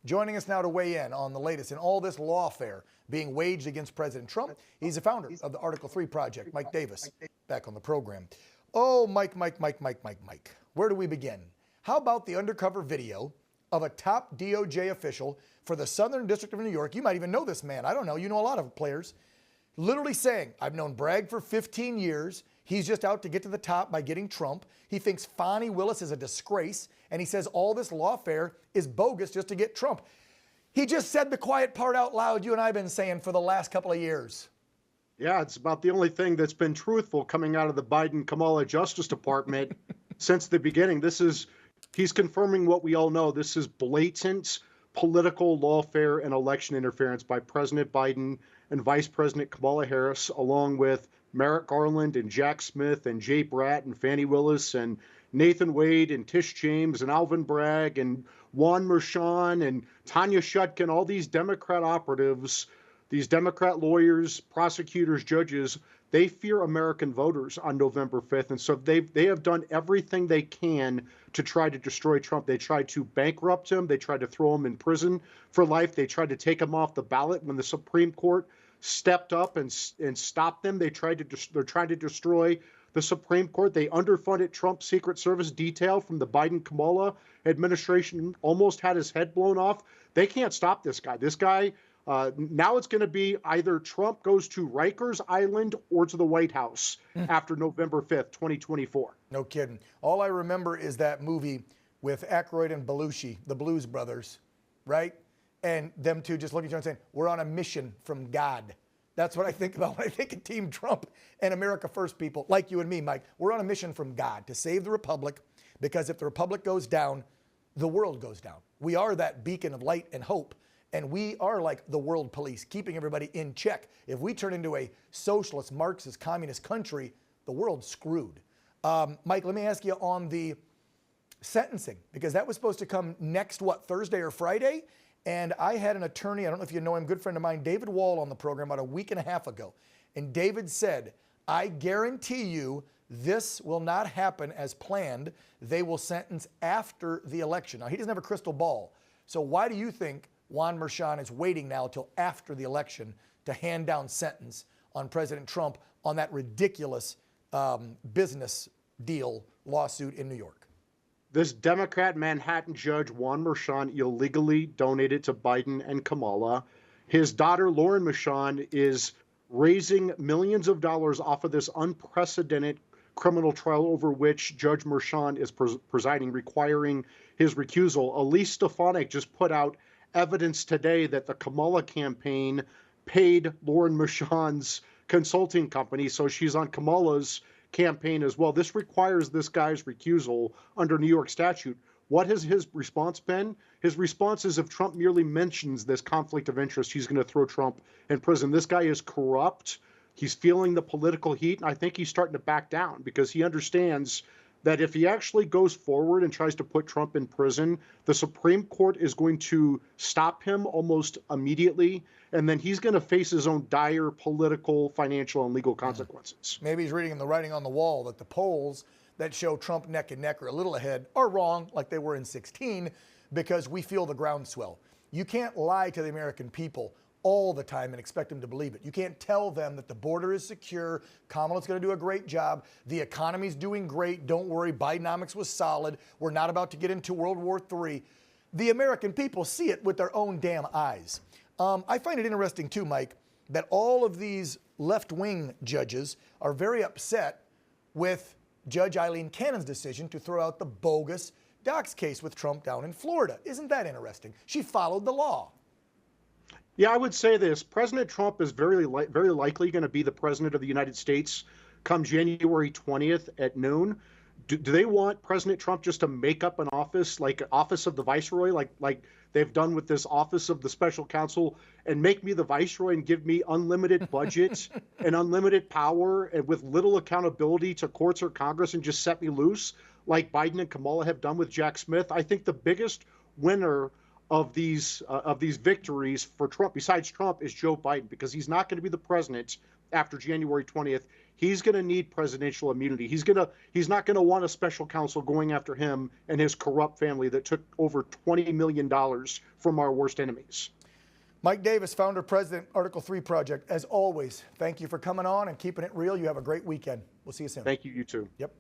Joining us now to weigh in on the latest in all this lawfare being waged against President Trump. He's the founder of the Article 3 Project, Mike Davis, back on the program. Oh, Mike. Where do we begin? How about the undercover video of a top DOJ official for the Southern District of New York? You might even know this man. I don't know. You know a lot of players. Literally saying, I've known Bragg for 15 years. He's just out to get to the top by getting Trump. He thinks Fani Willis is a disgrace. And he says all this lawfare is bogus just to get Trump. He just said the quiet part out loud you and I have been saying for the last couple of years. Yeah, it's about the only thing that's been truthful coming out of the Biden-Kamala Justice Department since the beginning. He's confirming what we all know. This is blatant political lawfare and election interference by President Biden and Vice President Kamala Harris, along with Merrick Garland and Jack Smith and Jay Bratt and Fani Willis and Nathan Wade and Tish James and Alvin Bragg and Juan Merchan and Tanya Chutkan, all these Democrat operatives, these Democrat lawyers, prosecutors, judges, they fear American voters on November 5th. And so they have done everything they can to try to destroy Trump. They tried to bankrupt him. They tried to throw him in prison for life. They tried to take him off the ballot when the Supreme Court stepped up and stopped them. They're trying to destroy the Supreme Court. They underfunded Trump's Secret Service detail from the Biden-Kamala administration, almost had his head blown off. They can't stop this guy. Now it's going to be either Trump goes to Rikers Island or to the White House after November 5th, 2024. No kidding. All I remember is that movie with Aykroyd and Belushi, the Blues Brothers, right? And them two just looking at each other and saying, we're on a mission from God. That's what I think about when I think of Team Trump and America First people, like you and me, Mike. We're on a mission from God to save the Republic, because if the Republic goes down, the world goes down. We are that beacon of light and hope, and we are like the world police, keeping everybody in check. If we turn into a socialist, Marxist, communist country, the world's screwed. Mike, let me ask you on the sentencing, because that was supposed to come next, Thursday or Friday? And I had an attorney, I don't know if you know him, good friend of mine, David Wall, on the program about a week and a half ago. And David said, I guarantee you this will not happen as planned. They will sentence after the election. Now, he doesn't have a crystal ball. So why do you think Juan Merchan is waiting now till after the election to hand down sentence on President Trump on that ridiculous business deal lawsuit in New York? This Democrat Manhattan judge, Juan Merchan, illegally donated to Biden and Kamala. His daughter, Lauren Merchan, is raising millions of dollars off of this unprecedented criminal trial over which Judge Merchan is presiding, requiring his recusal. Elise Stefanik just put out evidence today that the Kamala campaign paid Lauren Merchan's consulting company, so she's on Kamala's campaign as well. This requires this guy's recusal under New York statute. What has his response been? His response is if Trump merely mentions this conflict of interest, he's going to throw Trump in prison. This guy is corrupt. He's feeling the political heat, and I think he's starting to back down because he understands that if he actually goes forward and tries to put Trump in prison, the Supreme Court is going to stop him almost immediately, and then he's going to face his own dire political, financial, and legal consequences. Maybe he's reading the writing on the wall that the polls that show Trump neck and neck or a little ahead are wrong, like they were in 2016, because we feel the groundswell. You can't lie to the American people all the time and expect them to believe it. You can't tell them that the border is secure, Kamala's going to do a great job, the economy's doing great, don't worry, Bidenomics was solid, we're not about to get into World War III. The American people see it with their own damn eyes. I find it interesting too, Mike, that all of these left-wing judges are very upset with Judge Eileen Cannon's decision to throw out the bogus dox case with Trump down in Florida. Isn't that interesting? She followed the law. Yeah, I would say this. President Trump is very likely going to be the president of the United States come January 20th at noon. Do they want President Trump just to make up an office, like office of the viceroy, like they've done with this office of the special counsel, and make me the viceroy and give me unlimited budget and unlimited power and with little accountability to courts or Congress and just set me loose like Biden and Kamala have done with Jack Smith? I think the biggest winner of these victories for Trump, besides Trump, is Joe Biden, because he's not going to be the president after January 20th, he's going to need presidential immunity. He's not going to want a special counsel going after him and his corrupt family that took over $20 million from our worst enemies. Mike Davis, founder, president, Article 3 Project. As always, thank you for coming on and keeping it real. You have a great weekend. We'll see you soon. Thank you, you too. Yep.